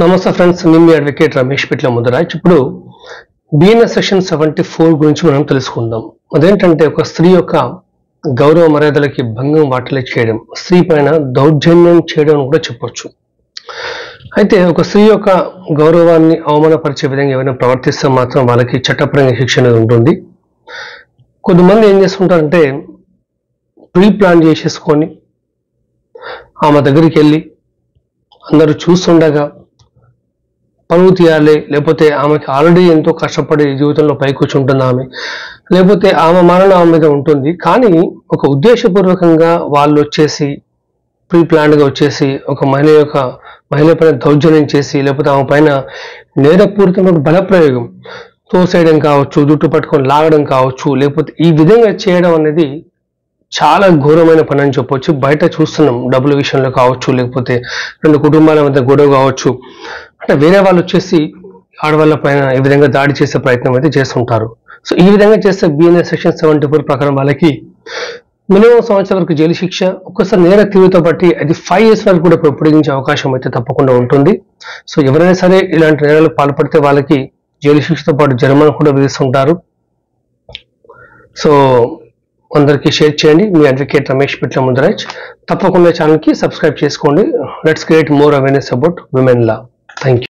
నమస్తే ఫ్రెండ్స్, నేను మీ అడ్వకేట్ రమేష్ పిట్ల ముదరాజ్. ఇప్పుడు బిఎన్ఎస్ సెక్షన్ 74 గురించి మనం తెలుసుకుందాం. అదేంటంటే ఒక స్త్రీ యొక్క గౌరవ మర్యాదలకి భంగం వాటిల్లే చేయడం, స్త్రీ పైన దౌర్జన్యం చేయడం కూడా చెప్పొచ్చు. అయితే ఒక స్త్రీ యొక్క గౌరవాన్ని అవమానపరిచే విధంగా ఏమైనా ప్రవర్తిస్తే మాత్రం వాళ్ళకి చట్టపరంగా శిక్ష అనేది ఉంటుంది. కొంతమంది ఏం చేస్తుంటారంటే ప్రీ ప్లాన్ చేసేసుకొని ఆమె దగ్గరికి వెళ్ళి అందరూ చూస్తుండగా పనులు తీయాలి, లేకపోతే ఆమెకి ఆల్రెడీ ఎంతో కష్టపడి జీవితంలో పైకి వచ్చి ఉంటుంది ఆమె, లేకపోతే ఆమె మరణం ఆమె మీద ఉంటుంది. కానీ ఒక ఉద్దేశపూర్వకంగా వాళ్ళు వచ్చేసి ప్రీ ప్లాన్డ్గా వచ్చేసి ఒక మహిళ పైన దౌర్జన్యం చేసి, లేకపోతే ఆమె పైన నేరపూరితమైన బలప్రయోగం, తోసేయడం కావచ్చు, జుట్టు పట్టుకొని లాగడం కావచ్చు, లేకపోతే ఈ విధంగా చేయడం అనేది చాలా ఘోరమైన పని అని చెప్పొచ్చు. బయట చూస్తున్నాం, డబ్బుల విషయంలో కావచ్చు, లేకపోతే రెండు కుటుంబాల మధ్య గొడవ కావచ్చు, అంటే వేరే వాళ్ళు వచ్చేసి ఆడవాళ్ళ పైన ఈ విధంగా దాడి చేసే ప్రయత్నం అయితే చేస్తుంటారు. సో ఈ విధంగా చేస్తే బిఎన్ఎస్ సెక్షన్ 74 ప్రకారం వాళ్ళకి మినిమం సంవత్సరం వరకు జైలు శిక్ష, ఒక్కసారి నేర తీవ్రత బట్టి అది 5 years వరకు కూడా పొడిగించే అవకాశం అయితే తప్పకుండా ఉంటుంది. సో ఎవరైనా సరే ఇలాంటి నేరాలకు పాల్పడితే వాళ్ళకి జైలు శిక్షతో పాటు జరిమానా కూడా విధిస్తుంటారు. సో అందరికీ షేర్ చేయండి. మీ అడ్వకేట్ రమేష్ పిట్ల ముదరాజ్. తప్పకుండా ఛానల్కి సబ్స్క్రైబ్ చేసుకోండి. Let's create more awareness about women law. Thank you.